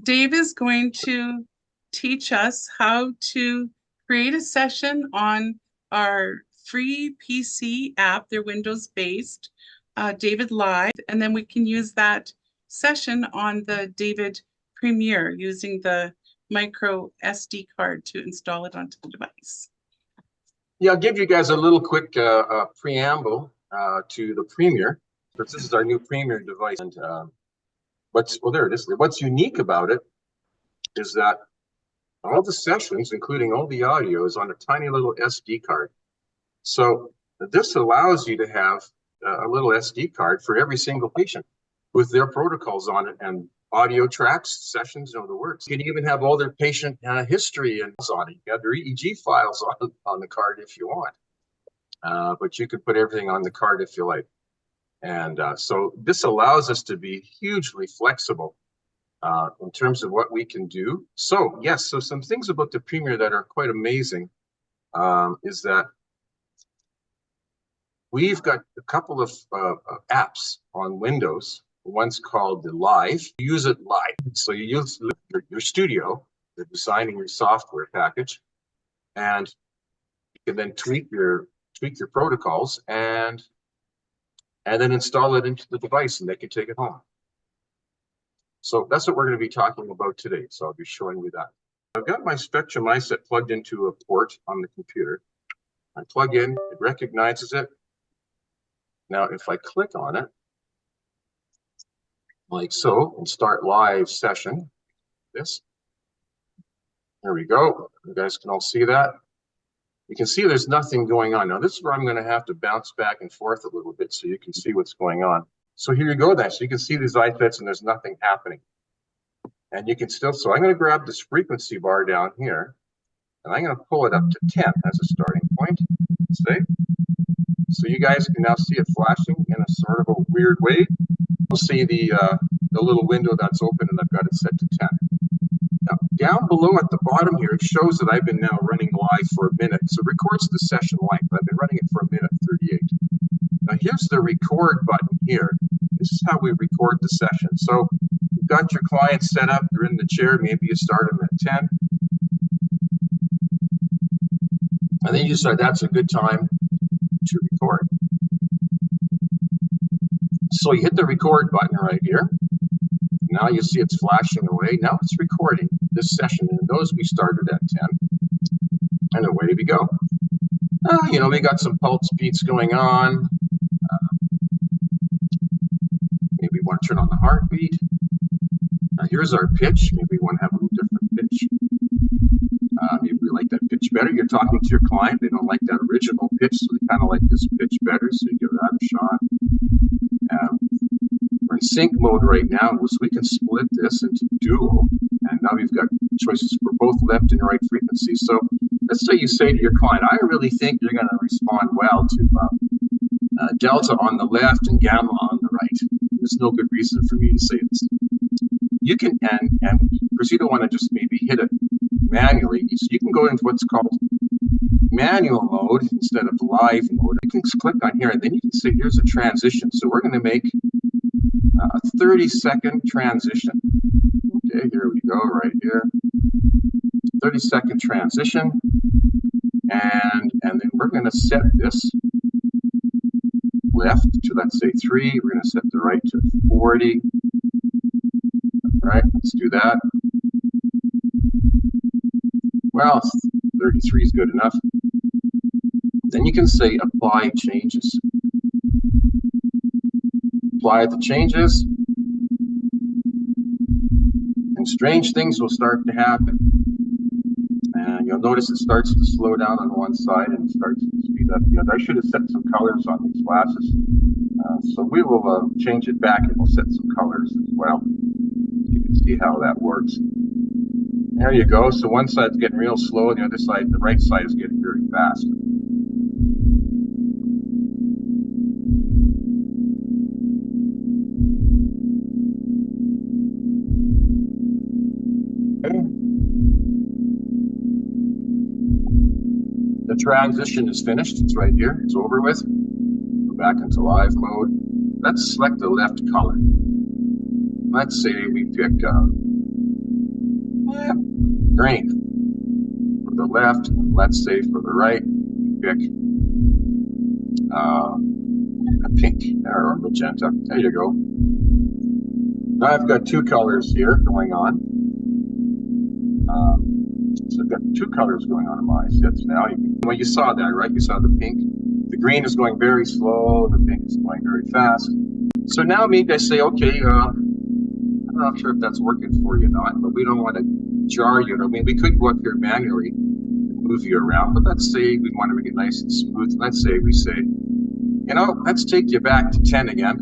Dave is going to teach us how to create a session on our free PC app. They're Windows-based, David Live, and then we can use that session on the David Premiere using the micro SD card to install it onto the device. Yeah, I'll give you guys a little quick preamble to the Premiere, because this is our new Premiere device. And there it is. What's unique about it is that all the sessions, including all the audio, is on a tiny little SD card. So this allows you to have a little SD card for every single patient with their protocols on it and audio tracks, sessions, the works. You can even have all their patient history and on it. You have their EEG files on the card if you want. But you could put everything on the card if you like. And so this allows us to be hugely flexible in terms of what we can do. So yes, so some things about the Premiere that are quite amazing is that we've got a couple of apps on Windows. One's called the Live. You use it live. So you use your studio, you're designing your software package, and you can then tweak your protocols and then install it into the device, and they can take it home. So that's what we're going to be talking about today. So I'll be showing you that. I've got my Spectrum iSet plugged into a port on the computer. I plug in, it recognizes it. Now, if I click on it, like so, and start live session, this. There we go. You guys can all see that. You can see there's nothing going on. Now, this is where I'm going to have to bounce back and forth a little bit so you can see what's going on. So here you go then. So you can see these iPads and there's nothing happening. And you can still, so I'm going to grab this frequency bar down here, and I'm going to pull it up to 10 as a starting point. Say. So you guys can now see it flashing in a sort of a weird way. You'll see the little window that's open, and I've got it set to 10. Now, down below at the bottom here, it shows that I've been now running live for a minute. So it records the session length. I've been running it for a minute 38. Now here's the record button here. This is how we record the session. So you've got your client set up, they're in the chair, maybe you start them at 10. And then you decide that's a good time to record. So you hit the record button right here. Now you see it's flashing away. Now it's recording this session, and those we started at 10. And away we go. We got some pulse beats going on. Maybe we want to turn on the heartbeat. Now here's our pitch. Maybe we want to have a little different pitch. Maybe we like that pitch better. You're talking to your client. They don't like that original pitch, so they kind of like this pitch better, so you give that a shot. We're in sync mode right now, so we can split this into dual, and now we've got choices for both left and right frequencies. So let's say you say to your client, I really think you're going to respond well to delta on the left and gamma on the right. There's no good reason for me to say this. You can, and because you don't want to just maybe hit it manually, so you can go into what's called manual mode instead of live mode. You can click on here, and then you can say, here's a transition. So we're going to make a 30-second transition. Okay, here we go, right here. 30-second transition. And then we're going to set this left to, let's say, 3. We're going to set the right to 40. All right, let's do that. Well, 33 is good enough. Then you can say apply changes. Apply the changes, and strange things will start to happen. And you'll notice it starts to slow down on one side and starts to speed up the other. I should have set some colors on these glasses. So we will change it back, and we'll set some colors as well. You can see how that works. There you go. So one side's getting real slow, and the other side, the right side, is getting very fast. Okay. The transition is finished. It's right here. It's over with. Go back into live mode. Let's select the left color. Let's say we pick green. For the left, let's say for the right, pick a pink or magenta. There you go. Now I've got two colors here going on. So I've got two colors going on in my sets now. Well, you saw that, right? You saw the pink. The green is going very slow. The pink is going very fast. So now maybe I say, okay, I'm not sure if that's working for you or not, but we don't want to jar you. I mean, we could go up here manually and move you around, but let's say we want to make it nice and smooth. Let's say we say, you know, let's take you back to 10 again.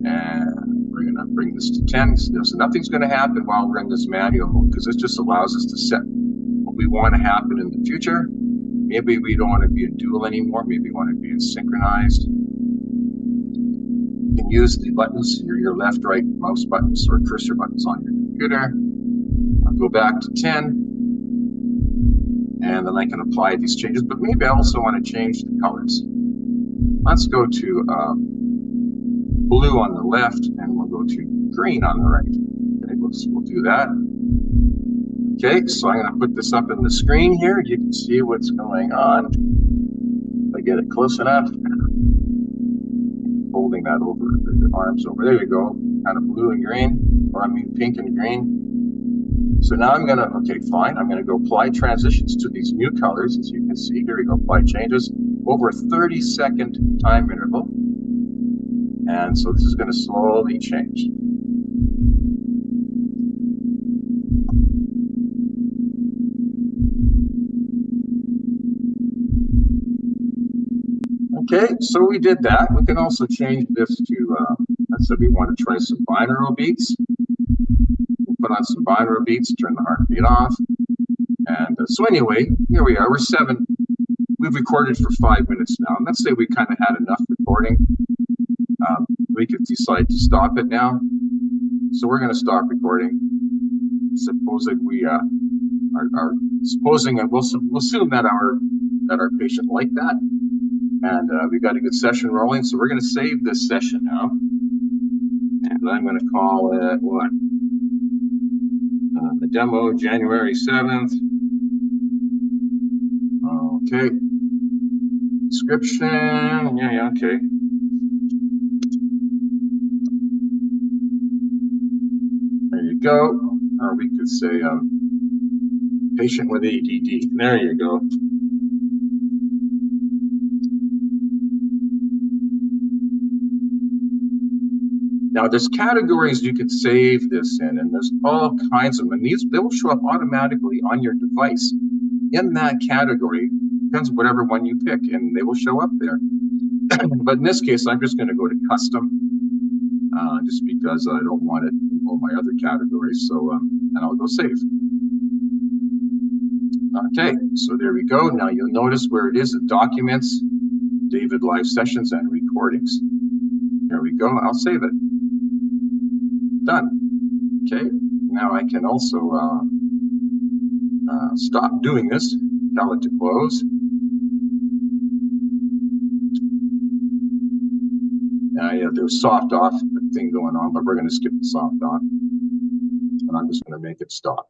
And we're going to bring this to 10. So nothing's going to happen while we're in this manual mode, because this just allows us to set what we want to happen in the future. Maybe we don't want to be in dual anymore. Maybe we want to be in synchronized. You can use the buttons, your left, right mouse buttons or cursor buttons on your computer. I'll go back to 10. And then I can apply these changes, but maybe I also want to change the colors. Let's go to blue on the left, and we'll go to green on the right. Okay, we'll do that. Okay, so I'm going to put this up in the screen here. You can see what's going on. If I get it close enough, holding that over the arms over. There you go, kind of blue and green, or I mean pink and green. So now I'm going to, okay, fine. I'm going to go apply transitions to these new colors. As you can see, here we go, apply changes over a 30-second time interval. And so this is going to slowly change. Okay, so we did that. We can also change this to, let's say we want to try some binaural beats. We'll put on some binaural beats, turn the heartbeat off. And so anyway, here we are, we're 7. We've recorded for 5 minutes now. And let's say we kind of had enough recording. We could decide to stop it now. So we're going to stop recording. Supposing we are supposing, and we'll assume that our patient liked that, and we got a good session rolling. So we're going to save this session now, and I'm going to call it what? The demo, January 7th. Okay. Description. Yeah, okay. There you go. Or we could say patient with ADD. There you go. Now there's categories you could save this in, and there's all kinds of them. And they will show up automatically on your device in that category. Depends on whatever one you pick, and they will show up there. But in this case, I'm just going to go to custom, just because I don't want it in all my other categories. So, and I'll go save. Okay, so there we go. Now you'll notice where it is, the documents, David live sessions and recordings. There we go. I'll save it. Done. Okay, now I can also stop doing this, tell it to close. Yeah, there's soft off thing going on, but we're going to skip the soft off. And I'm just going to make it stop.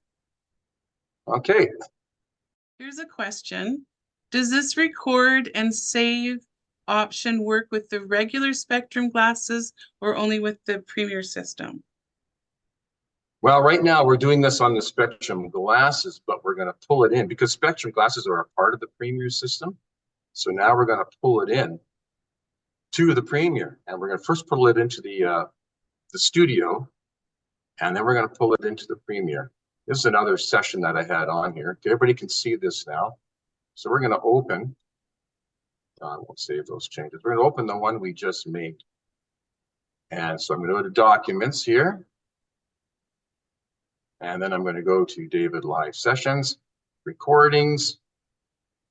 Okay. Here's a question. Does this record and save option work with the regular Spectrum glasses or only with the Premier system? Well, right now we're doing this on the Spectrum glasses, but we're going to pull it in because Spectrum glasses are a part of the Premier system. So now we're going to pull it in to the Premier, and we're going to first pull it into the studio, and then we're going to pull it into the Premier. This is another session that I had on here. Okay, everybody can see this now. So we're going to open. We'll save those changes. We're going to open the one we just made. And so I'm going to go to Documents here. And then I'm going to go to David Live Sessions, Recordings.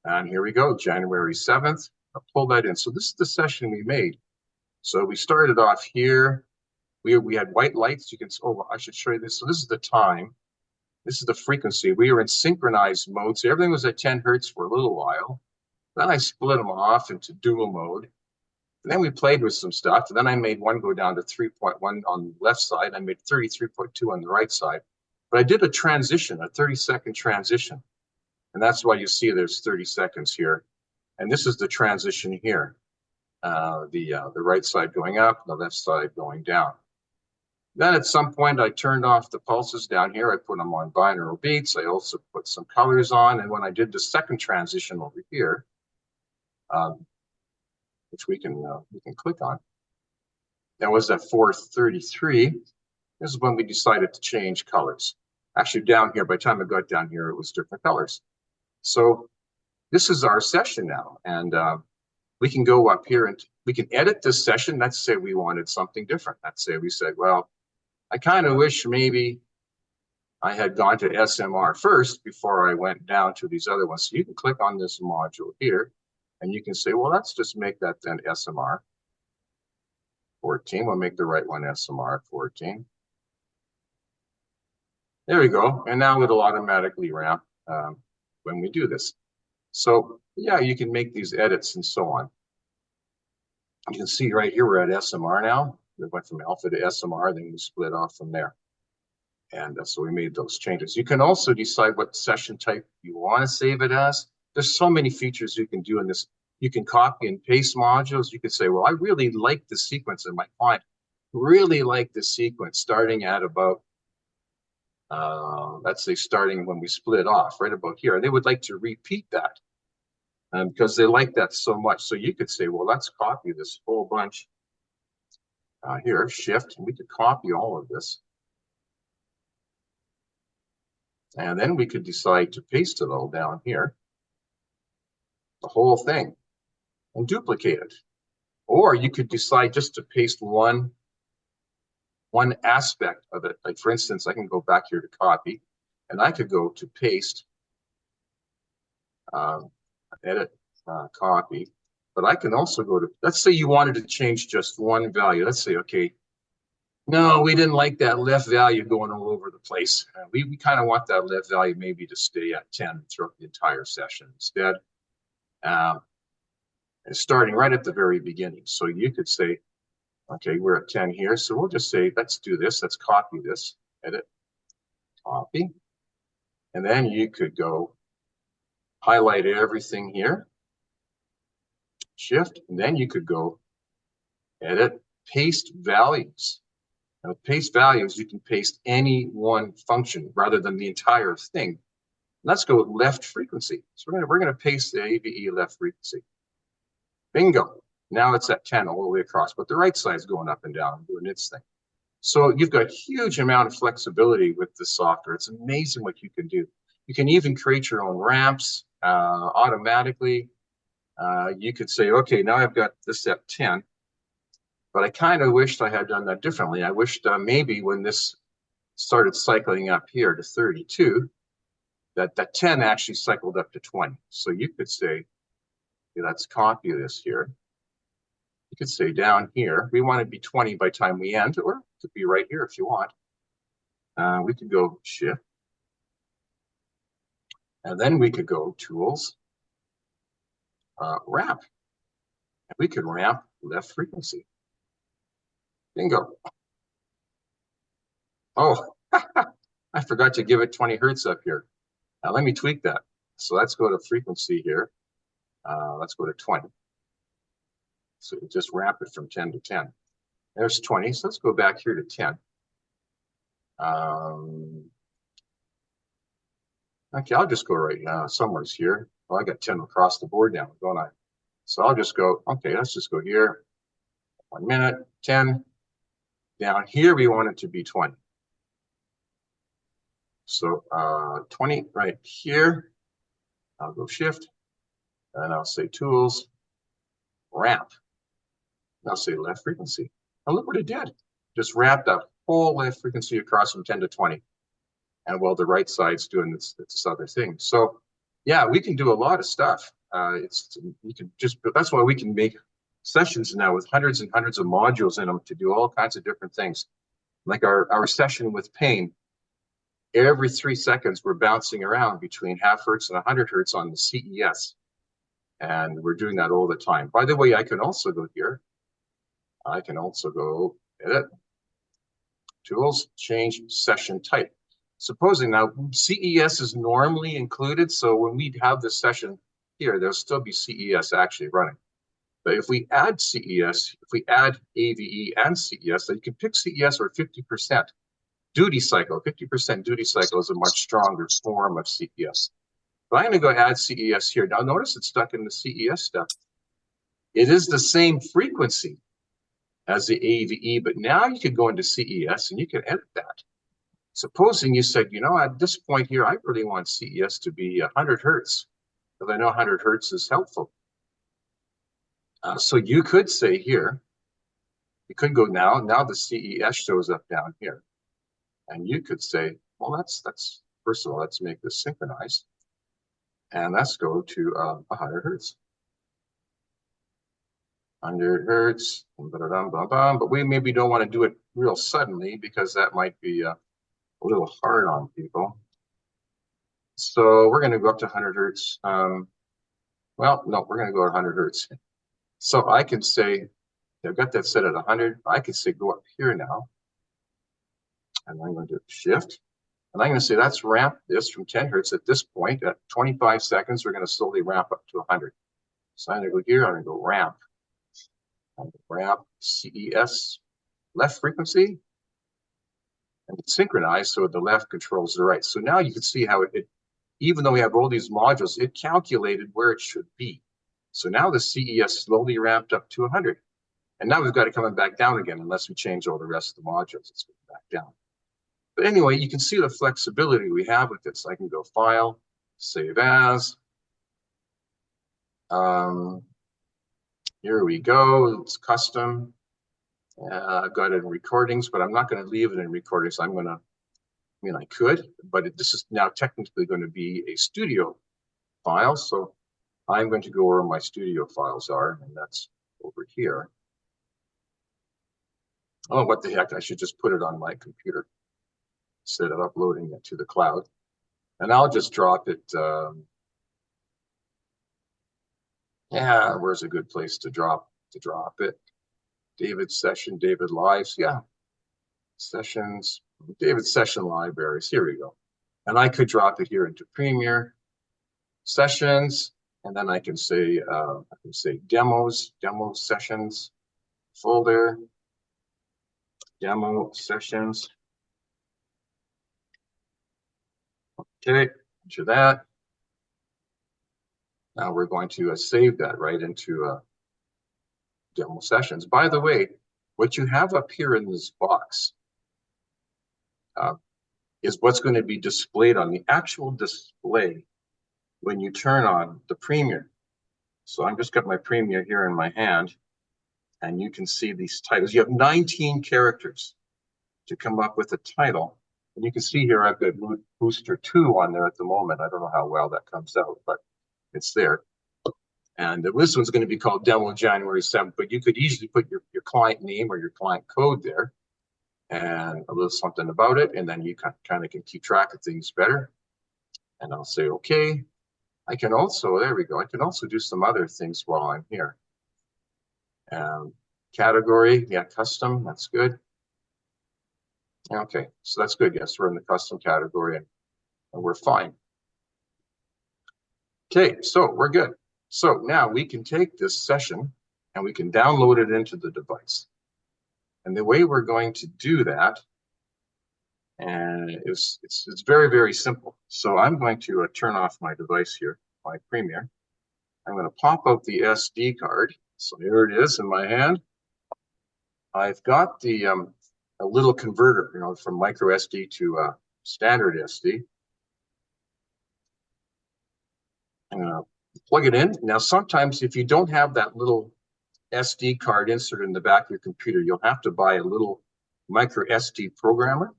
And here we go, January 7th. I'll pull that in. So this is the session we made. So we started off here. We had white lights. You can, oh, I should show you this. So this is the time. This is the frequency. We were in synchronized mode. So everything was at 10 hertz for a little while. Then I split them off into dual mode. And then we played with some stuff. And then I made one go down to 3.1 on the left side. I made 33.2 on the right side. But I did a transition, a 30-second transition. And that's why you see there's 30 seconds here. And this is the transition here. The right side going up, the left side going down. Then at some point, I turned off the pulses down here. I put them on binaural beats. I also put some colors on. And when I did the second transition over here, which we can click on, that was at 4:33. This is when we decided to change colors. Actually, down here, by the time I got down here, it was different colors. So this is our session now. And we can go up here and we can edit this session. Let's say we wanted something different. Let's say we said, well, I kind of wish maybe I had gone to SMR first before I went down to these other ones. So you can click on this module here and you can say, well, let's just make that then SMR 14. We'll make the right one SMR 14. There we go. And now it'll automatically ramp when we do this. So yeah, you can make these edits and so on. You can see right here, we're at SMR now. We went from alpha to SMR, then we split off from there. And so we made those changes. You can also decide what session type you want to save it as. There's so many features you can do in this. You can copy and paste modules. You can say, well, I really like the sequence, and my client really like the sequence starting at about, let's say starting when we split off, right about here. And they would like to repeat that because they like that so much. So you could say, well, let's copy this whole bunch. Here, shift, and we could copy all of this. And then we could decide to paste it all down here, the whole thing, and duplicate it. Or you could decide just to paste one aspect of it. Like for instance, I can go back here to copy, and I could go to paste, edit, copy. But I can also go to, let's say you wanted to change just one value. Let's say, okay, no, we didn't like that left value going all over the place. We kind of want that left value maybe to stay at 10 throughout the entire session instead. And starting right at the very beginning. So you could say, okay, we're at 10 here. So we'll just say, let's do this. Let's copy this, edit, copy. And then you could go highlight everything here. Shift, and then you could go edit, paste values. Now, with paste values, you can paste any one function rather than the entire thing. Let's go with left frequency. So we're going to paste the AVE left frequency. Bingo. Now it's at 10 all the way across, but the right side is going up and down, doing its thing. So you've got a huge amount of flexibility with the software. It's amazing what you can do. You can even create your own ramps automatically. You could say, okay, now I've got this at 10, but I kind of wished I had done that differently. I wished maybe when this started cycling up here to 32, that 10 actually cycled up to 20. So you could say, okay, let's copy this here. You could say down here, we want to be 20 by time we end, or it could be right here if you want. We could go shift. And then we could go tools, ramp. And we could ramp left frequency. Bingo. Oh, I forgot to give it 20 hertz up here. Now let me tweak that. So let's go to frequency here. Let's go to 20. So just ramp it from 10 to 10. There's 20. So let's go back here to 10. Okay, I'll just go right now. Somewhere's here. Well, I got 10 across the board now, don't I? So I'll just go, okay, let's just go here. 1 minute, 10. Down here, we want it to be 20. So 20 right here. I'll go shift. And I'll say tools, ramp. And I'll say left frequency. And look what it did. Just ramped that whole left frequency across from 10 to 20. And while the right side's doing this other thing. So yeah, we can do a lot of stuff. You can just, that's why we can make sessions now with hundreds and hundreds of modules in them to do all kinds of different things. Like our session with pain, every 3 seconds we're bouncing around between half hertz and 100 hertz on the CES. And we're doing that all the time. By the way, I can also go here. I can also go edit, tools, change session type. Supposing now CES is normally included, so when we have this session here, there'll still be CES actually running. But if we add CES, if we add AVE and CES, then you can pick CES or 50% duty cycle. 50% duty cycle is a much stronger form of CES. But I'm going to go add CES here. Now notice it's stuck in the CES stuff. It is the same frequency as the AVE, but now you could go into CES and you can edit that. Supposing you said, you know, at this point here, I really want CES to be 100 hertz, because I know 100 hertz is helpful. So you could say here, you could go now the CES shows up down here. And you could say, well, that's first of all, let's make this synchronized. And let's go to 100 hertz. 100 hertz, but we maybe don't want to do it real suddenly because that might be a little hard on people. So we're going to go up to 100 hertz. Well, no, we're going to go to 100 hertz. So I can say, I've got that set at 100. I can say go up here now. And I'm going to shift. And I'm going to say let's ramp this from 10 hertz at this point. At 25 seconds, we're going to slowly ramp up to 100. So I'm going to go here. I'm going to go ramp. I'm going to ramp CES left frequency. And it's synchronized so the left controls the right. So now you can see how it even though we have all these modules, it calculated where it should be. So now the CES slowly ramped up to 100. And now we've got it coming back down again, unless we change all the rest of the modules. It's going back down. But anyway, you can see the flexibility we have with this. I can go File, Save As. Here we go. It's custom. I've got it in recordings, but I'm not going to leave it in recordings. I'm going to, I could, but this is now technically going to be a studio file. So I'm going to go where my studio files are, and that's over here. Oh, what the heck? I should just put it on my computer instead of uploading it to the cloud. And I'll just drop it. Yeah, where's a good place to drop it? David session, David lives. Yeah, sessions, David session libraries. Here we go. And I could drop it here into Premiere sessions, and then I can say demos, demo sessions folder, demo sessions. Okay, to that. Now we're going to save that right into demo sessions. By the way, what you have up here in this box is what's going to be displayed on the actual display when you turn on the Premiere. So I've just got my Premiere here in my hand, and you can see these titles. You have 19 characters to come up with a title. And you can see here I've got Booster 2 on there at the moment. I don't know how well that comes out, but it's there. And this one's going to be called Demo January 7th, but you could easily put your client name or your client code there and a little something about it, and then you kind of can keep track of things better. And I'll say, okay. I can also, there we go, I can also do some other things while I'm here. Category, yeah, custom, that's good. Okay, so that's good. Yes, we're in the custom category and we're fine. Okay, so we're good. So now we can take this session and we can download it into the device. And the way we're going to do that, and it's very, very simple. So I'm going to turn off my device here, my Premiere. I'm going to pop out the SD card. So here it is in my hand. I've got the a little converter, from microSD to standard SD. I'm going to plug it in. Now, sometimes if you don't have that little SD card inserted in the back of your computer, you'll have to buy a little microSD programmer.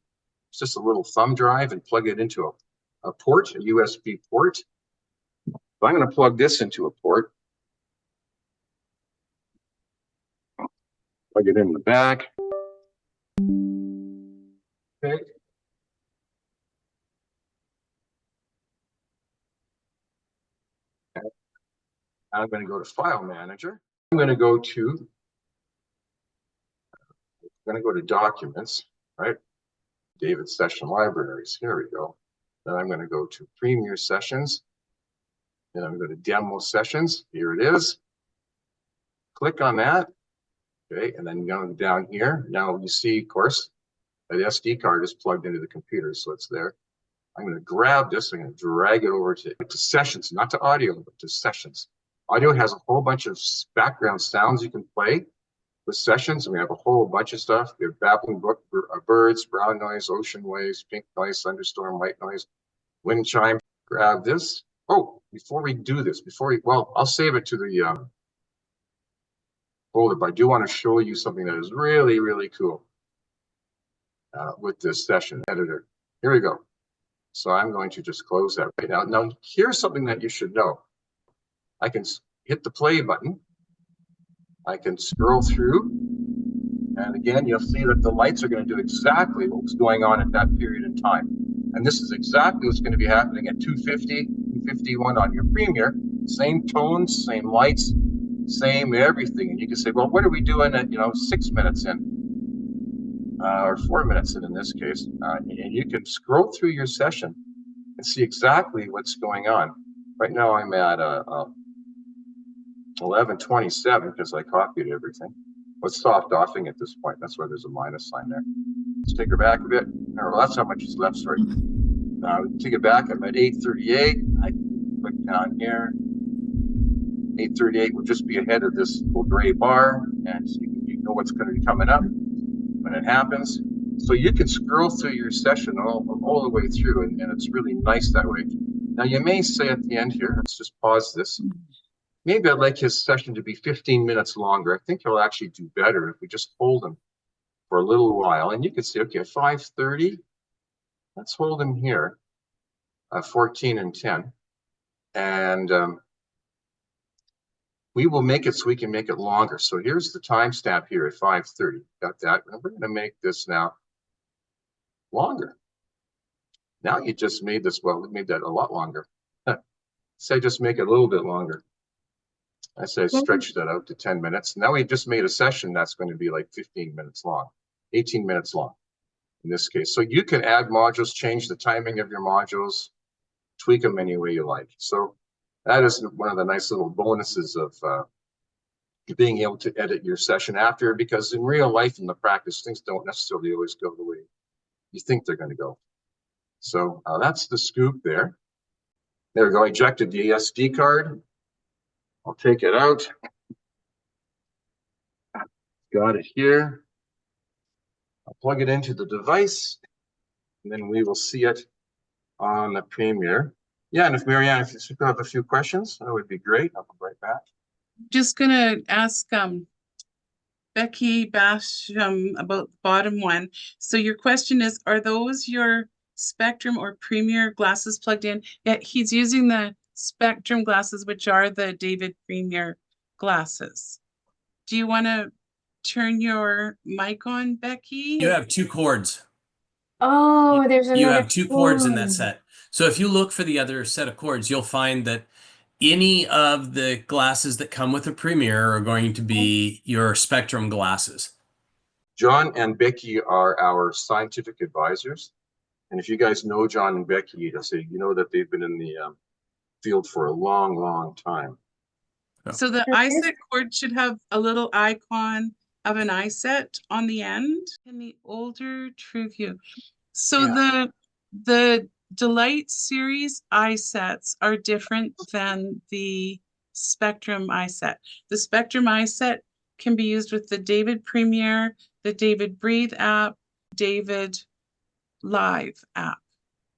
It's just a little thumb drive and plug it into a port, a USB port. So I'm going to plug this into a port. Plug it in the back. Okay. I'm going to go to File Manager. I'm going to go to Documents, right? David Session Libraries. Here we go. Then I'm going to go to Premier Sessions. Then I'm going to Demo Sessions. Here it is. Click on that. Okay, and then going down here. Now you see, of course, that SD card is plugged into the computer, so it's there. I'm going to grab this. I'm going to drag it over to Sessions, not to audio, but to Sessions. Audio has a whole bunch of background sounds you can play with Sessions, and we have a whole bunch of stuff. We have babbling birds, brown noise, ocean waves, pink noise, thunderstorm, white noise, wind chime. Grab this. Oh, before we do this, well, I'll save it to the folder, but I do want to show you something that is really, really cool with this session editor. Here we go. So I'm going to just close that right now. Now, here's something that you should know. I can hit the play button. I can scroll through. And again, you'll see that the lights are going to do exactly what was going on at that period in time. And this is exactly what's going to be happening at 250, 251 on your Premiere. Same tones, same lights, same everything. And you can say, well, what are we doing at 6 minutes in? Or 4 minutes in this case. And you can scroll through your session and see exactly what's going on. Right now I'm at 11:27 because I copied everything. What's soft offing at this point? That's why there's a minus sign there. Let's take her back a bit. Well, that's how much is left, sorry. Take it back. I'm at 8:38. I can click down here. 8:38 will just be ahead of this little gray bar, and so you know what's going to be coming up when it happens. So you can scroll through your session all the way through, and it's really nice that way. Now you may say at the end here, let's just pause this. Maybe I'd like his session to be 15 minutes longer. I think he'll actually do better if we just hold him for a little while. And you can say, okay, 5:30, let's hold him here, 14 and 10. And we will make it so we can make it longer. So here's the timestamp here at 5:30. Got that? And we're going to make this now longer. Now you just made this, well, we made that a lot longer. Say just make it a little bit longer. I say stretch that out to 10 minutes. Now we just made a session that's going to be like 15 minutes long, 18 minutes long in this case. So you can add modules, change the timing of your modules, tweak them any way you like. So that is one of the nice little bonuses of being able to edit your session after, because in real life, in the practice, things don't necessarily always go the way you think they're going to go. So that's the scoop there. There we go. I ejected the SD card. I'll take it out. Got it here. I'll plug it into the device, and then we will see it on the Premiere. Yeah, and if Marianne, if you still have a few questions, that would be great. I'll come right back. Just gonna ask Becky Basham about the bottom one. So your question is, are those your Spectrum or Premiere glasses plugged in? Yeah, he's using the Spectrum glasses, which are the David Premiere glasses. Do you want to turn your mic on, Becky? You have two cords. Oh, there's another You have two cords in that cord. set. So if you look for the other set of cords, you'll find that any of the glasses that come with a Premiere are going to be your Spectrum glasses. John and Becky are our scientific advisors. And if you guys know John and Becky, you know that they've been in the field for a long, long time. So the iSet cord should have a little icon of an iSet on the end in the older TrueView. So Yeah. the Delight series iSets are different than the Spectrum iSet. The Spectrum iSet can be used with the David Premiere, the David Breathe app, David Live app.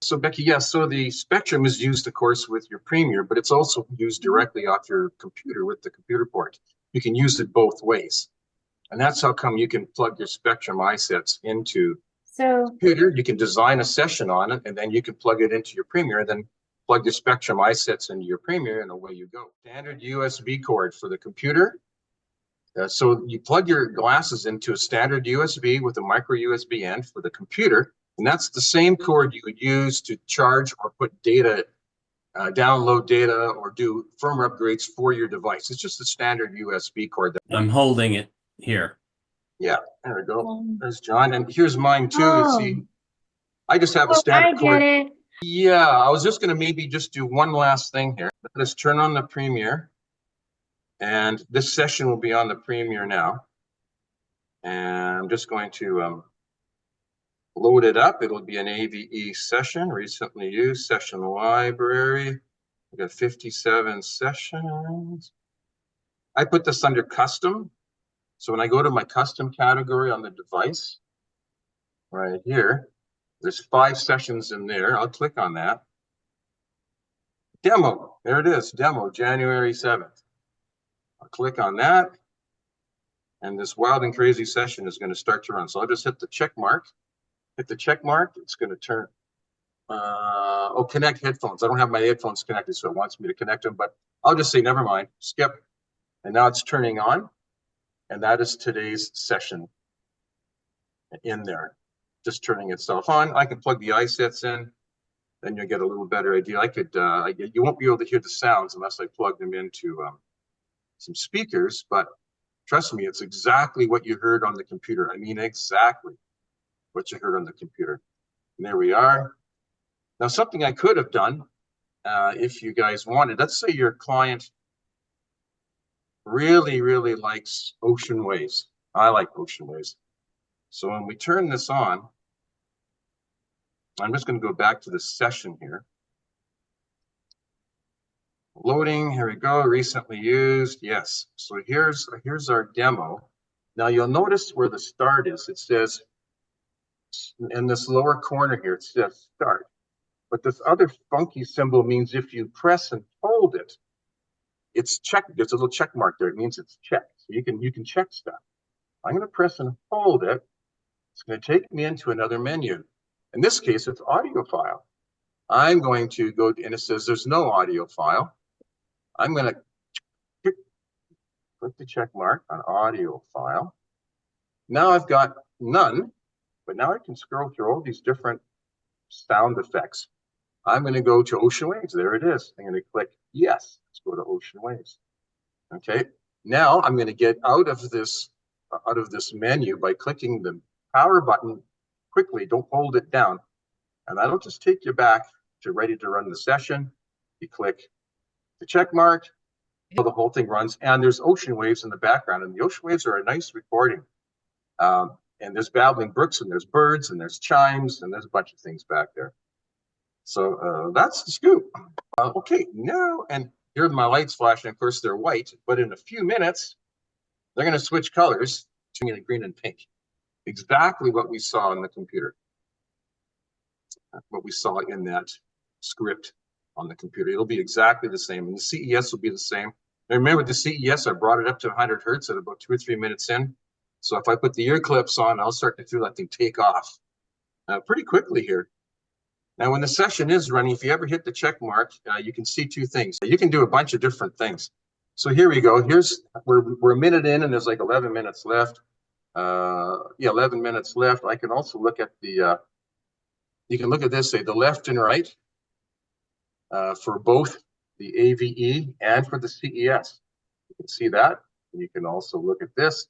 So Becky, yes, so the Spectrum is used, of course, with your Premiere, but it's also used directly off your computer with the computer port. You can use it both ways. And that's how come you can plug your Spectrum iSets into the computer. You can design a session on it, and then you can plug it into your Premiere, then plug your Spectrum iSets into your Premiere, and away you go. Standard USB cord for the computer. So you plug your glasses into a standard USB with a micro USB end for the computer. And that's the same cord you would use to charge or put data, download data, or do firmware upgrades for your device. It's just a standard USB cord. I'm holding it here. Yeah, there we go. There's John. And here's mine too. Oh. See, I just have a Oh, standard I cord. get it. Yeah, I was just going to maybe just do one last thing here. Let's turn on the Premiere. And this session will be on the Premiere now. And I'm just going to load it up. It'll be an AVE session, recently used session library. We got 57 sessions. I put this under custom. So when I go to my custom category on the device, right here, there's 5 sessions in there. I'll click on that. Demo, there it is, demo, January 7th. I'll click on that, and this wild and crazy session is going to start to run. So I'll just hit the check mark. Hit the check mark, it's going to turn, connect headphones. I don't have my headphones connected, so it wants me to connect them, but I'll just say, never mind, skip. And now it's turning on, and that is today's session in there, just turning itself on. I can plug the iSets in, then you'll get a little better idea. You won't be able to hear the sounds unless I plug them into some speakers, but trust me, it's exactly what you heard on the computer. I mean, exactly what you heard on the computer. And there we are. Now, something I could have done, if you guys wanted, let's say your client really, really likes ocean waves. I like ocean waves. So when we turn this on, I'm just going to go back to the session here. Loading, here we go, recently used, yes. So here's our demo. Now you'll notice where the start is. It says, in this lower corner here, it says start. But this other funky symbol means if you press and hold it, it's checked. There's a little check mark there. It means it's checked. So you can check stuff. I'm going to press and hold it. It's going to take me into another menu. In this case, it's audio file. I'm going to go, and it says there's no audio file. I'm going to click the check mark on audio file. Now I've got none, but now I can scroll through all these different sound effects. I'm going to go to ocean waves. There it is. I'm going to click yes. Let's go to ocean waves. Okay. Now I'm going to get out of this menu by clicking the power button quickly. Don't hold it down. And that'll just take you back to ready to run the session. You click the check mark. The whole thing runs, and there's ocean waves in the background, and the ocean waves are a nice recording. And there's babbling brooks, and there's birds, and there's chimes, and there's a bunch of things back there. So that's the scoop. Okay, now, and here are my lights flashing. Of course, they're white, but in a few minutes, they're going to switch colors to green and pink. Exactly what we saw in the computer. What we saw in that script on the computer. It'll be exactly the same, and the CES will be the same. And remember, the CES, I brought it up to 100 hertz at about 2 or 3 minutes in. So if I put the ear clips on, I'll start to feel that thing take off pretty quickly here. Now, when the session is running, if you ever hit the check mark, you can see 2 things. You can do a bunch of different things. So here we go. We're a minute in, and there's like 11 minutes left. 11 minutes left. I can also look at the, you can look at this, say the left and right for both the AVE and for the CES. You can see that. And you can also look at this.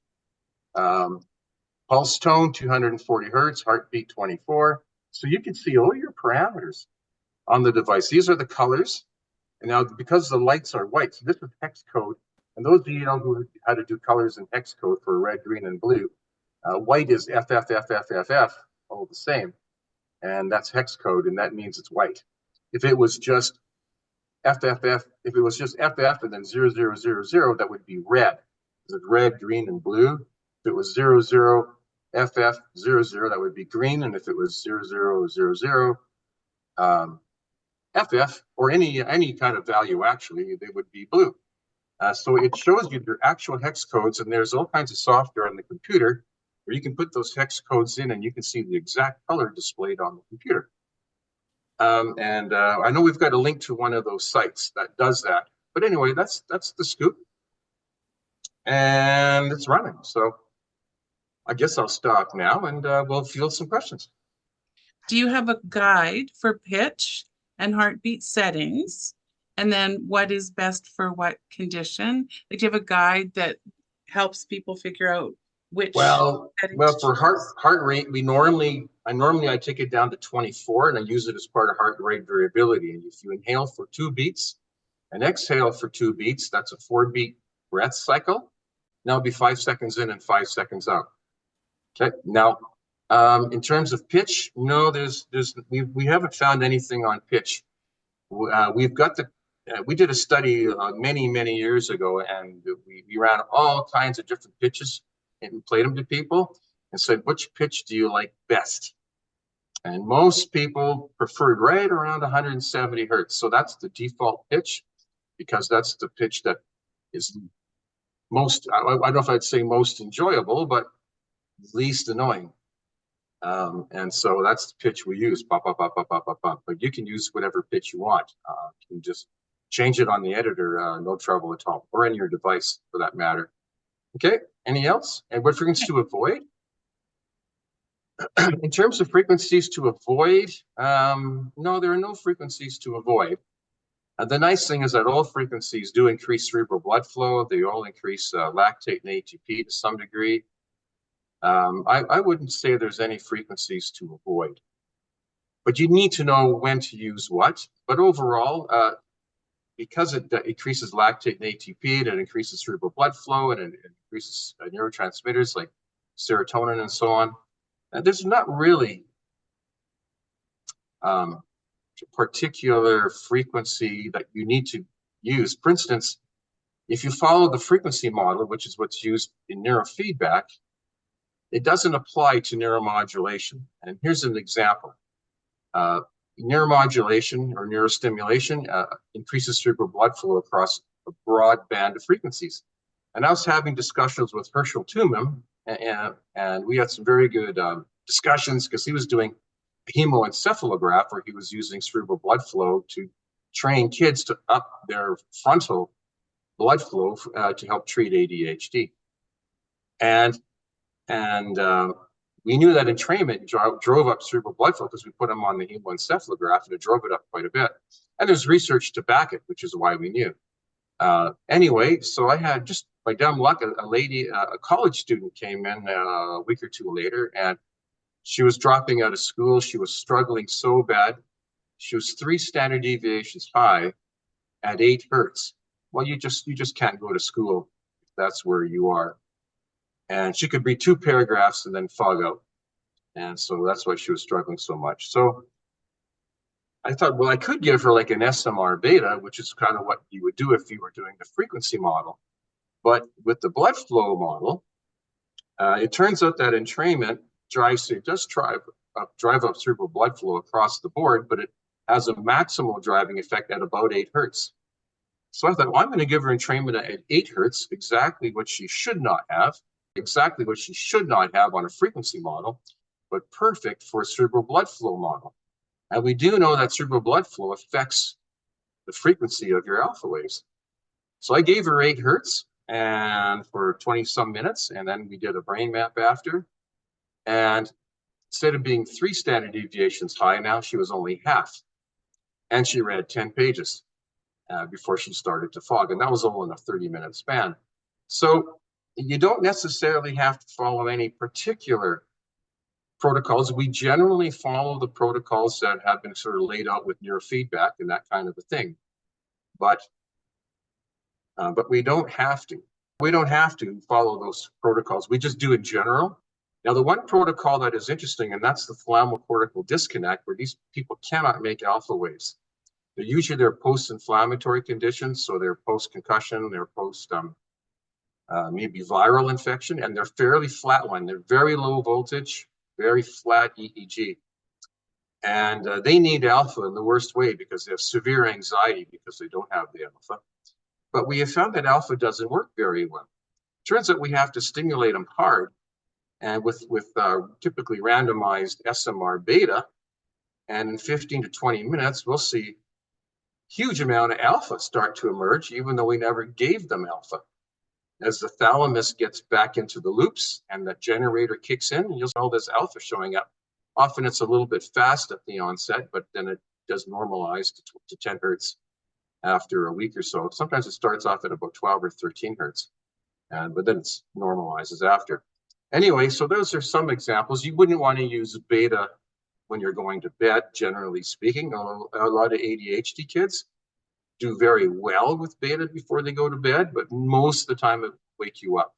Pulse tone, 240 hertz, heartbeat 24. So you can see all your parameters on the device. These are the colors. And now because the lights are white, so this is hex code. And those of you know who how to do colors in hex code for red, green, and blue, white is FFFFFF, all the same. And that's hex code, and that means it's white. If it was just FFF, if it was just FF and then 0000, that would be red. It's red, green, and blue. If it was 00 FF 00, that would be green, and if it was 0000 FF or any kind of value, actually, they would be blue. So it shows you your actual hex codes, and there's all kinds of software on the computer where you can put those hex codes in, and you can see the exact color displayed on the computer. I know we've got a link to one of those sites that does that. But anyway, that's the scoop, and it's running. So I guess I'll stop now, and we'll field some questions. Do you have a guide for pitch and heartbeat settings? And then what is best for what condition? Like, do you have a guide that helps people figure out which Well, for heart rate, we normally, Normally I take it down to 24 and I use it as part of heart rate variability. And if you inhale for 2 beats and exhale for 2 beats, that's a 4-beat breath cycle. Now it'll be 5 seconds in and 5 seconds out. Okay. Now, in terms of pitch, no, we haven't found anything on pitch. We've got we did a study many years ago, and we ran all kinds of different pitches and played them to people and said, which pitch do you like best? And most people preferred right around 170 hertz. So that's the default pitch, because that's the pitch that is most, I don't know if I'd say most enjoyable, but least annoying. And so that's the pitch we use, pop, pop, pop, pop, pop, pop, pop. But you can use whatever pitch you want. You can just change it on the editor, no trouble at all, or in your device for that matter. Okay, any else? And what frequencies to avoid? In terms of frequencies to avoid, no, there are no frequencies to avoid. The nice thing is that all frequencies do increase cerebral blood flow. They all increase lactate and ATP to some degree. I wouldn't say there's any frequencies to avoid, but you need to know when to use what. But overall, because it increases lactate and ATP, it increases cerebral blood flow, and it increases neurotransmitters like serotonin and so on. And there's not really a particular frequency that you need to use. For instance, if you follow the frequency model, which is what's used in neurofeedback, it doesn't apply to neuromodulation. And here's an example. Neuromodulation or neurostimulation increases cerebral blood flow across a broad band of frequencies. And I was having discussions with Herschel Tumim, and we had some very good discussions because he was doing a hemoencephalograph where he was using cerebral blood flow to train kids to up their frontal blood flow to help treat ADHD. And we knew that entrainment drove up cerebral blood flow because we put them on the hemoencephalograph and it drove it up quite a bit. And there's research to back it, which is why we knew. Anyway, so I had just by dumb luck, a lady, a college student came in a week or two later, and she was dropping out of school. She was struggling so bad. She was 3 standard deviations high at 8 hertz. Well, you just can't go to school if that's where you are. And she could read 2 paragraphs and then fog out. And so that's why she was struggling so much. So I thought, well, I could give her like an SMR beta, which is kind of what you would do if you were doing the frequency model. But with the blood flow model, it turns out that entrainment does drive up cerebral blood flow across the board, but it has a maximal driving effect at about 8 hertz. So I thought, well, I'm going to give her entrainment at 8 hertz, exactly what she should not have on a frequency model, but perfect for a cerebral blood flow model. And we do know that cerebral blood flow affects the frequency of your alpha waves. So I gave her 8 hertz and for 20 some minutes, and then we did a brain map after. And instead of being 3 standard deviations high, now she was only half. And she read 10 pages before she started to fog. And that was all in a 30-minute span. So you don't necessarily have to follow any particular protocols. We generally follow the protocols that have been sort of laid out with neurofeedback and that kind of a thing. But we don't have to. We don't have to follow those protocols. We just do in general. Now, the one protocol that is interesting, and that's the thalamocortical disconnect, where these people cannot make alpha waves. They're post-inflammatory conditions, so they're post-concussion, they're post maybe viral infection, and they're fairly flatline. They're very low voltage, very flat EEG. And they need alpha in the worst way because they have severe anxiety because they don't have the alpha. But we have found that alpha doesn't work very well. Turns out we have to stimulate them hard, and with typically randomized SMR beta, and in 15 to 20 minutes, we'll see huge amount of alpha start to emerge, even though we never gave them alpha. As the thalamus gets back into the loops and the generator kicks in, you'll see all this alpha showing up. Often it's a little bit fast at the onset, but then it does normalize to 10 hertz after a week or so. Sometimes it starts off at about 12 or 13 hertz, but then it normalizes after. Anyway, so those are some examples. You wouldn't want to use beta when you're going to bed, generally speaking. A lot of ADHD kids do very well with beta before they go to bed, but most of the time it will wake you up.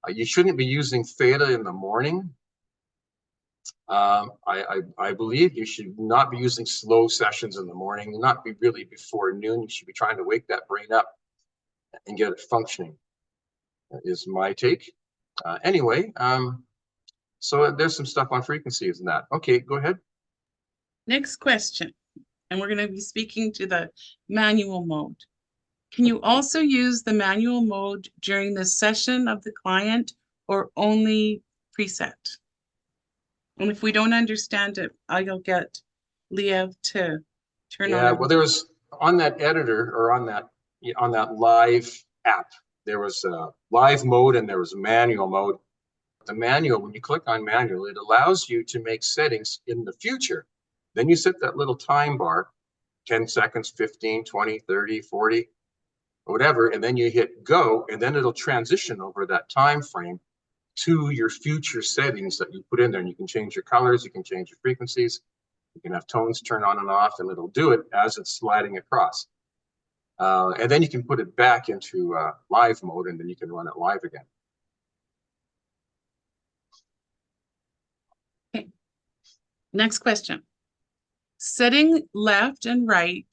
You shouldn't be using theta in the morning. I believe you should not be using slow sessions in the morning, not be really before noon. You should be trying to wake that brain up and get it functioning, is my take. Anyway, so there's some stuff on frequencies and that. Okay, go ahead. Next question, and we're going to be speaking to the manual mode. Can you also use the manual mode during the session of the client or only preset? And if we don't understand it, I'll get Liev to turn on. Yeah, well, there was on that editor or on that live app, there was a live mode and there was a manual mode. The manual, when you click on manual, it allows you to make settings in the future. Then you set that little time bar, 10 seconds, 15, 20, 30, 40, or whatever, and then you hit go, and then it'll transition over that time frame to your future settings that you put in there. And you can change your colors, you can change your frequencies, you can have tones turn on and off, and it'll do it as it's sliding across. And then you can put it back into live mode, and then you can run it live again. Okay. Next question. Setting left and right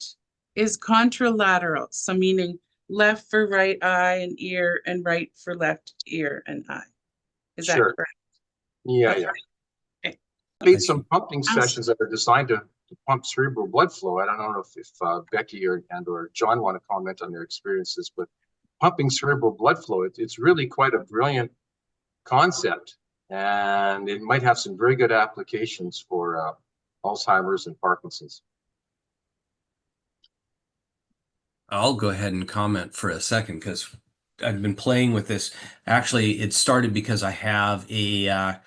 is contralateral, so meaning left for right eye and ear and right for left ear and eye. Is that Sure. correct? Yeah, yeah. Okay. Made some pumping sessions that are designed to pump cerebral blood flow. I don't know if Becky or John want to comment on their experiences, but pumping cerebral blood flow, it's really quite a brilliant concept, and it might have some very good applications for Alzheimer's and Parkinson's. I'll go ahead and comment for a second because I've been playing with this. Actually, it started because I have a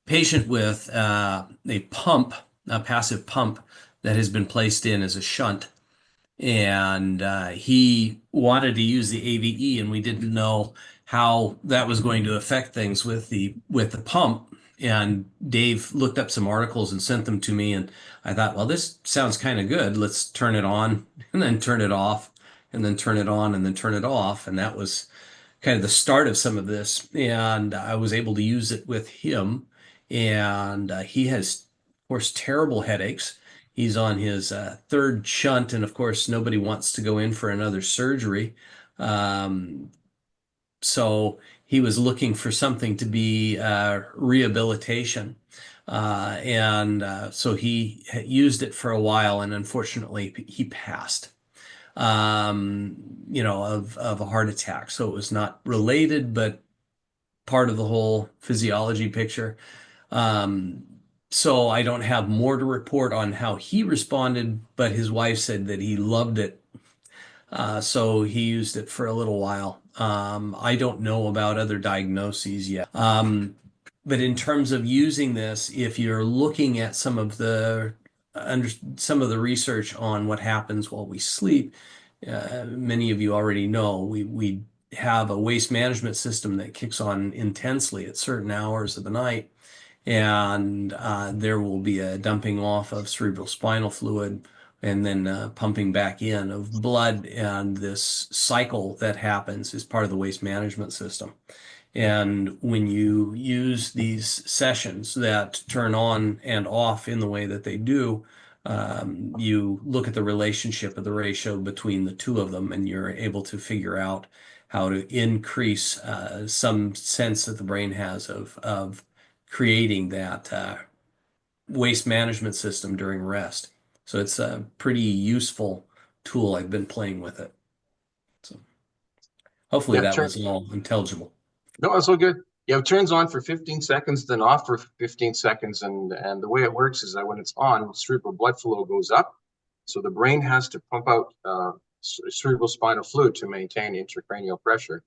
patient with a pump, a passive pump that has been placed in as a shunt. And he wanted to use the AVE, and we didn't know how that was going to affect things with the pump. And Dave looked up some articles and sent them to me, and I thought, well, this sounds kind of good. Let's turn it on and then turn it off, and then turn it on and then turn it off. And that was kind of the start of some of this. And I was able to use it with him, and he has, of course, terrible headaches. He's on his third shunt, and of course, nobody wants to go in for another surgery. So he was looking for something to be rehabilitation. So he used it for a while, and unfortunately, he passed, of a heart attack. So it was not related, but part of the whole physiology picture. So I don't have more to report on how he responded, but his wife said that he loved it. So he used it for a little while. I don't know about other diagnoses yet. But in terms of using this, if you're looking at some of the research on what happens while we sleep, many of you already know we have a waste management system that kicks on intensely at certain hours of the night, and there will be a dumping off of cerebral spinal fluid and then pumping back in of blood, and this cycle that happens is part of the waste management system. And when you use these sessions that turn on and off in the way that they do, you look at the relationship of the ratio between the two of them, and you're able to figure out how to increase some sense that the brain has of creating that waste management system during rest. So it's a pretty useful tool. I've been playing with it. So hopefully Yeah, that was all intelligible. No, it's all good. Yeah, it turns on for 15 seconds, then off for 15 seconds. And the way it works is that when it's on, cerebral blood flow goes up. So the brain has to pump out cerebral spinal fluid to maintain intracranial pressure.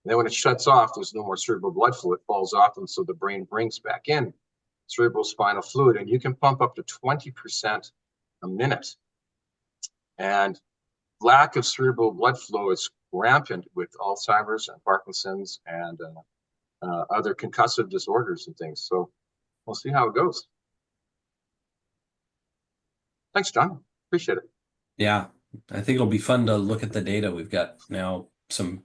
And then when it shuts off, there's no more cerebral blood flow. It falls off, and so the brain brings back in cerebral spinal fluid. And you can pump up to 20% a minute. And lack of cerebral blood flow is rampant with Alzheimer's and Parkinson's and other concussive disorders and things. So we'll see how it goes. Thanks, John. Appreciate it. Yeah, I think it'll be fun to look at the data. We've got now some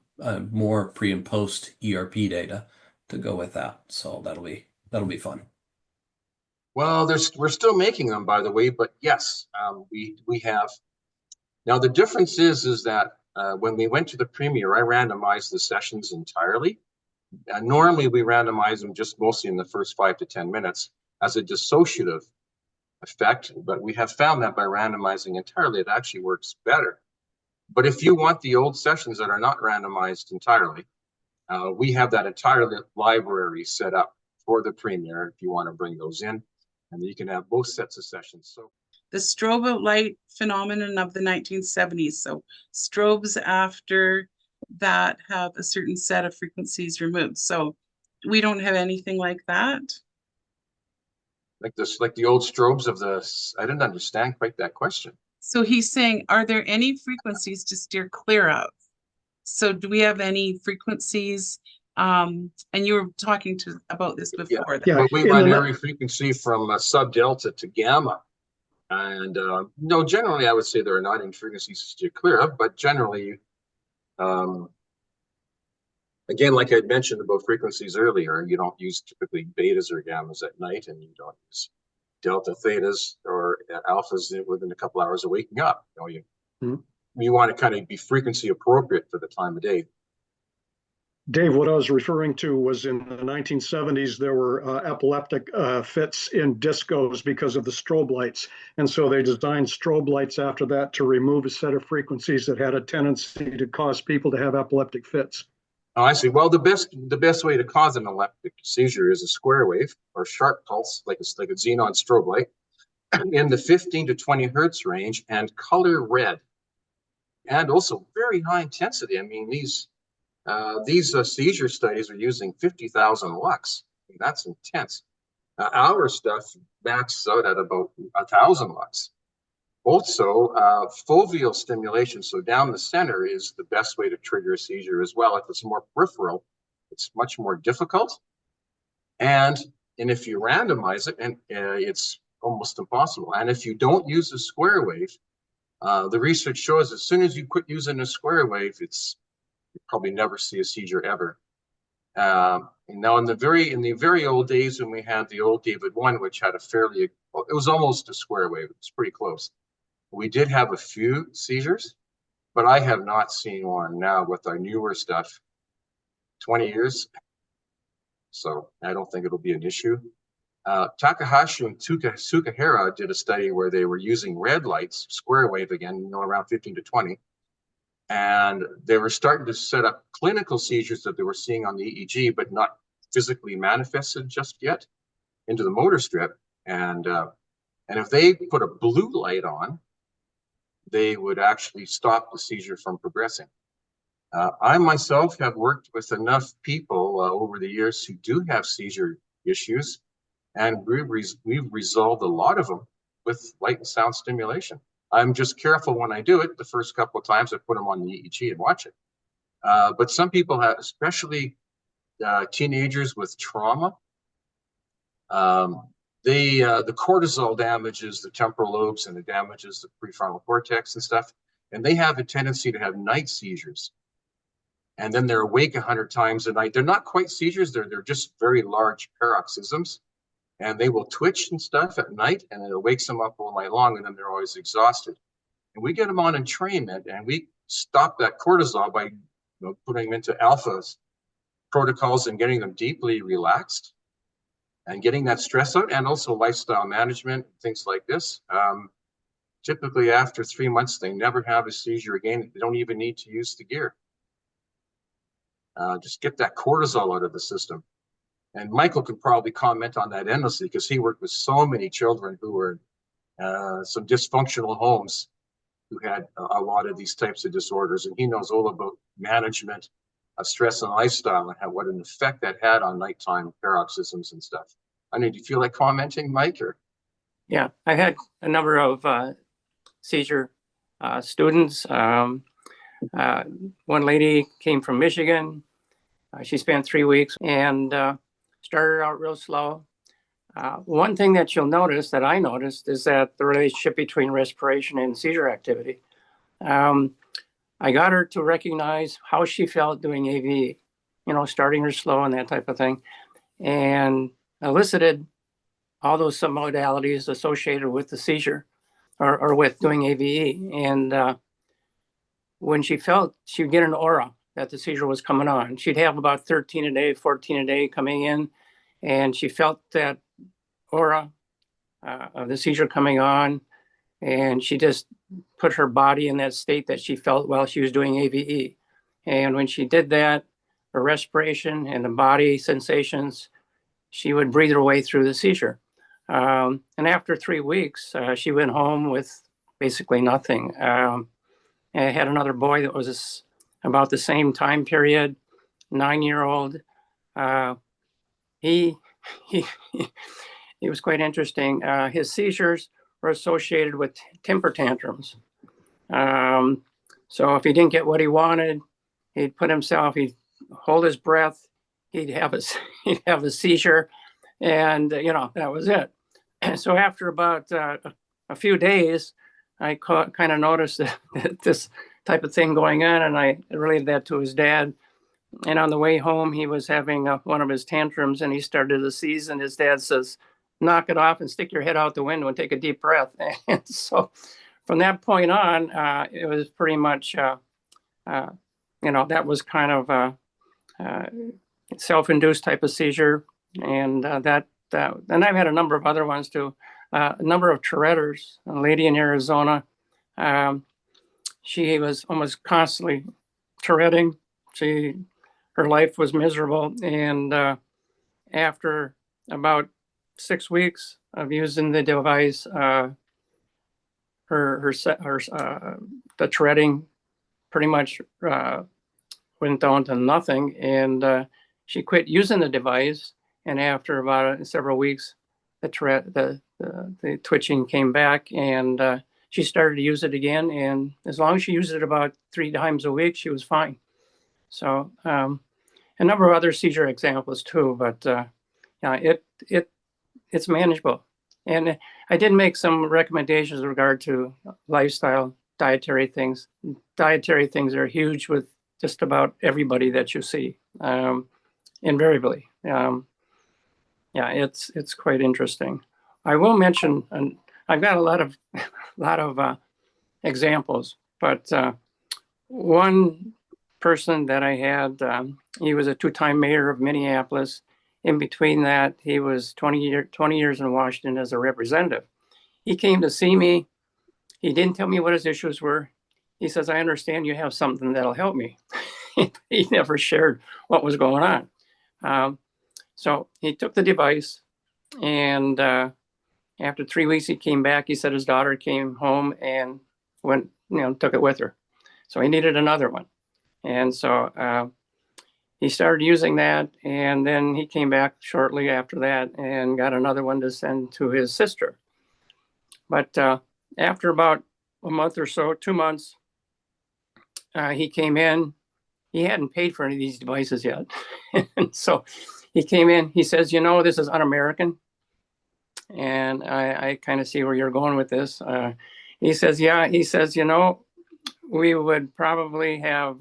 more pre and post ERP data to go with that. So that'll be fun. Well, we're still making them, by the way, but yes, we have. Now the difference is that when we went to the Premier, I randomized the sessions entirely. Normally we randomize them just mostly in the first 5 to 10 minutes as a dissociative effect, but we have found that by randomizing entirely, it actually works better. But if you want the old sessions that are not randomized entirely, we have that entire library set up for the Premier if you want to bring those in, and you can have both sets of sessions. So the strobe light phenomenon of the 1970s. So strobes after that have a certain set of frequencies removed. So we don't have anything like that. Like the old strobes of the, I didn't understand quite that question. So he's saying, are there any frequencies to steer clear of? So do we have any frequencies? And you were talking about this before. Yeah, but we run every frequency from sub-delta to gamma. And no, generally I would say there are not any frequencies to steer clear of, but generally, again, like I mentioned about frequencies earlier, you don't use typically betas or gammas at night, and you don't use delta thetas or alphas within a couple hours of waking up. You know, you want to kind of be frequency appropriate for the time of day. Dave, what I was referring to was in the 1970s, there were epileptic fits in discos because of the strobe lights. And so they designed strobe lights after that to remove a set of frequencies that had a tendency to cause people to have epileptic fits. Oh, I see. Well, the best way to cause an epileptic seizure is a square wave or sharp pulse, like a xenon strobe light, in the 15 to 20 hertz range and color red, and also very high intensity. I mean, these seizure studies are using 50,000 lux. I mean, that's intense. Our stuff maxes out at about 1,000 lux. Also, foveal stimulation, so down the center, is the best way to trigger a seizure as well. If it's more peripheral, it's much more difficult. And if you randomize it, and it's almost impossible. And if you don't use a square wave, the research shows as soon as you quit using a square wave, you probably never see a seizure ever. And now in the very old days when we had the old David 1, which had it was almost a square wave. It was pretty close. We did have a few seizures, but I have not seen one now with our newer stuff. 20 years. So I don't think it'll be an issue. Takahashi and Sukahara did a study where they were using red lights, square wave again, around 15 to 20. And they were starting to set up clinical seizures that they were seeing on the EEG, but not physically manifested just yet into the motor strip. And if they put a blue light on, they would actually stop the seizure from progressing. I myself have worked with enough people over the years who do have seizure issues, and we've resolved a lot of them with light and sound stimulation. I'm just careful when I do it. The first couple of times I put them on the EEG and watch it. But some people have, especially teenagers with trauma, the cortisol damages the temporal lobes and it damages the prefrontal cortex and stuff. And they have a tendency to have night seizures. And then they're awake 100 times a night. They're not quite seizures. They're just very large paroxysms. And they will twitch and stuff at night, and it wakes them up all night long, and then they're always exhausted. And we get them on entrainment, and we stop that cortisol by putting them into alpha protocols and getting them deeply relaxed and getting that stress out, and also lifestyle management, things like this. Typically, after 3 months, they never have a seizure again. They don't even need to use the gear. Just get that cortisol out of the system. And Michael could probably comment on that endlessly because he worked with so many children who were some dysfunctional homes who had a lot of these types of disorders. And he knows all about management of stress and lifestyle and what an effect that had on nighttime paroxysms and stuff. I mean, do you feel like commenting, Mike? Or? Yeah, I had a number of seizure students. One lady came from Michigan. She spent 3 weeks and started out real slow. One thing that you'll notice, that I noticed, is that the relationship between respiration and seizure activity. I got her to recognize how she felt doing AVE, starting her slow and that type of thing, and elicited all those submodalities associated with the seizure or with doing AVE. And when she felt, she'd get an aura that the seizure was coming on. She'd have about 13 a day, 14 a day coming in, and she felt that aura of the seizure coming on, and she just put her body in that state that she felt while she was doing AVE. And when she did that, her respiration and the body sensations, she would breathe her way through the seizure. And after 3 weeks, she went home with basically nothing. I had another boy that was about the same time period, 9-year-old. He was quite interesting. His seizures were associated with temper tantrums. So if he didn't get what he wanted, he'd hold his breath, he'd have a seizure, and that was it. So after about a few days, I kind of noticed that this type of thing going on, and I related that to his dad. And on the way home, he was having one of his tantrums, and he started to seize, and his dad says, "Knock it off and stick your head out the window and take a deep breath." And so from that point on, it was pretty much, that was kind of a self-induced type of seizure. And and I've had a number of other ones too. A number of Tourette's, a lady in Arizona. She was almost constantly Touretting. Her life was miserable. And after about 6 weeks of using the device, the Touretting pretty much went down to nothing, and she quit using the device. And after about several weeks, the twitching came back, and she started to use it again. And as long as she used it about 3 times a week, she was fine. So a number of other seizure examples too, but it's manageable. And I did make some recommendations with regard to lifestyle, dietary things. Dietary things are huge with just about everybody that you see, invariably. It's quite interesting. I will mention, and I've got a lot of examples, but one person that I had, he was a 2-time mayor of Minneapolis. In between that, he was 20 years in Washington as a representative. He came to see me. He didn't tell me what his issues were. He says, "I understand you have something that'll help me." He never shared what was going on. So he took the device, and after 3 weeks, he came back. He said his daughter came home and took it with her. So he needed another one. And so he started using that, and then he came back shortly after that and got another one to send to his sister. But after about a month or so, 2 months, he came in. He hadn't paid for any of these devices yet. And so he came in. He says, "This is un-American." And I kind of see where you're going with this. He says, "Yeah." He says, "We would probably have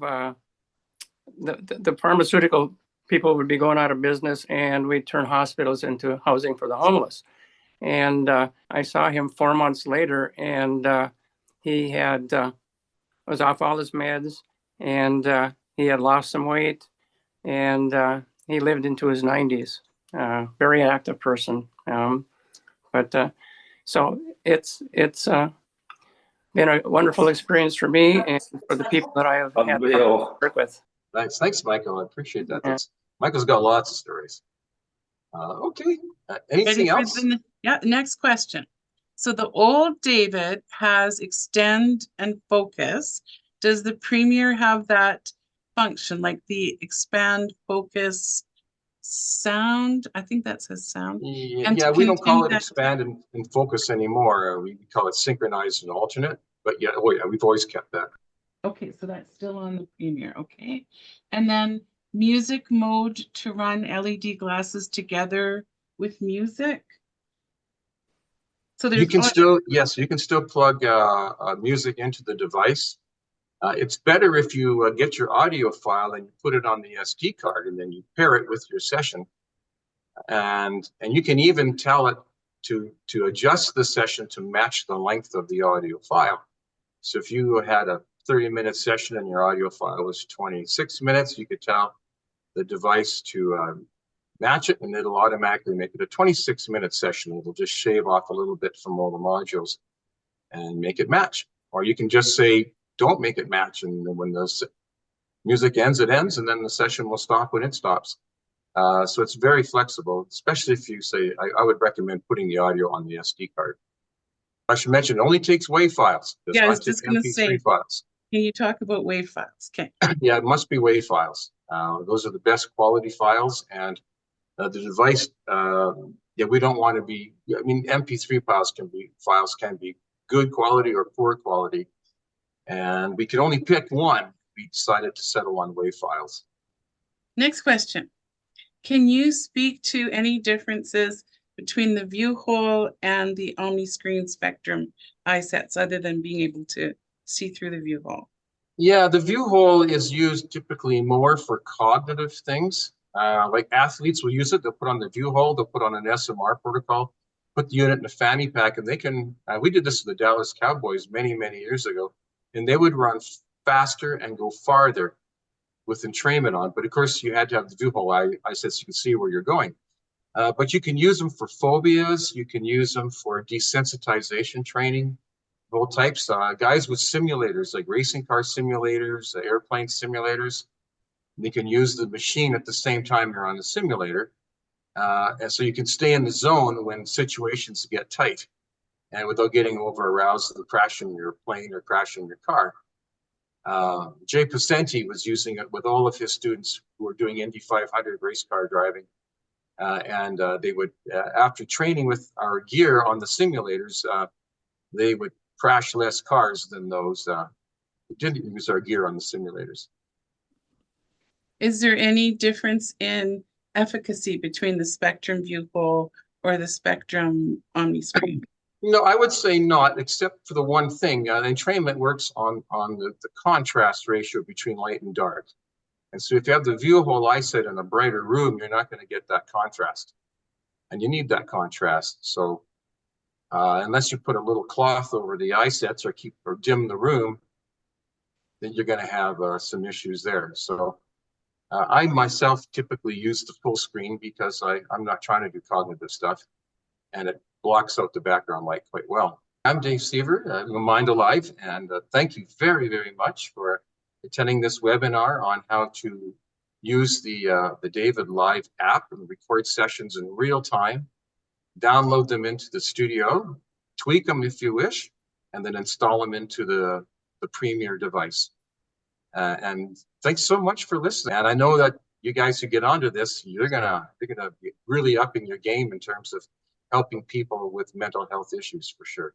the pharmaceutical people would be going out of business, and we'd turn hospitals into housing for the homeless." And I saw him 4 months later, and he was off all his meds, and he had lost some weight, and he lived into his 90s. Very active person. So it's been a wonderful experience for me and for the people that I have had to work with. Nice. Thanks, Michael. I appreciate that. Michael's got lots of stories. Okay. Anything else? Next question. So the old David has extend and focus. Does the Premier have that function, like the expand, focus, sound? I think that says sound. Yeah, we don't call it expand and focus anymore. We call it synchronize and alternate. But yeah, we've always kept that. Okay, so that's still on the Premier. Okay. And then music mode to run LED glasses together with music? So You there's can still, yes, you can still plug music into the device. It's better if you get your audio file and you put it on the SD card and then you pair it with your session. And you can even tell it to adjust the session to match the length of the audio file. So if you had a 30-minute session and your audio file was 26 minutes, you could tell the device to match it, and it'll automatically make it a 26-minute session. It'll just shave off a little bit from all the modules and make it match. Or you can just say, don't make it match, and when the music ends, it ends, and then the session will stop when it stops. So it's very flexible, especially if you say, I would recommend putting the audio on the SD card. I should mention, it only takes WAV files. It does Yeah, I was not take just going to MP3 say, files. can you talk about WAV files? Okay. Yeah, it must be WAV files. Those are the best quality files, and the device, yeah, we don't want to be, I mean, MP3 files can be good quality or poor quality, and we can only pick one. We decided to settle on WAV files. Next question. Can you speak to any differences between the view hole and the OmniScreen Spectrum eye sets, other than being able to see through the view hole? Yeah, the view hole is used typically more for cognitive things. Like athletes will use it. They'll put on the view hole, they'll put on an SMR protocol, put the unit in a fanny pack, and they can, we did this to the Dallas Cowboys many, many years ago, and they would run faster and go farther with entrainment on. But of course, you had to have the view hole eye sets so you can see where you're going. But you can use them for phobias. You can use them for desensitization training, all types. Guys with simulators, like racing car simulators, airplane simulators, you can use the machine at the same time you're on the simulator. And so you can stay in the zone when situations get tight and without getting over aroused and crashing your plane or crashing your car. Jay Pacenti was using it with all of his students who were doing Indy 500 race car driving. And they would, after training with our gear on the simulators, they would crash less cars than those who didn't use our gear on the simulators. Is there any difference in efficacy between the Spectrum view hole or the Spectrum OmniScreen? No, I would say not, except for the one thing. The entrainment works on the contrast ratio between light and dark. And so if you have the view hole eye set in a brighter room, you're not going to get that contrast. And you need that contrast. So unless you put a little cloth over the eye sets or dim the room, then you're going to have some issues there. So I myself typically use the full screen because I'm not trying to do cognitive stuff, and it blocks out the background light quite well. I'm Dave Siever, Mind Alive, and thank you very, very much for attending this webinar on how to use the David Live app and record sessions in real time, download them into the studio, tweak them if you wish, and then install them into the Premier device. And thanks so much for listening. And I know that you guys who get onto this, you're gonna be really upping your game in terms of helping people with mental health issues for sure.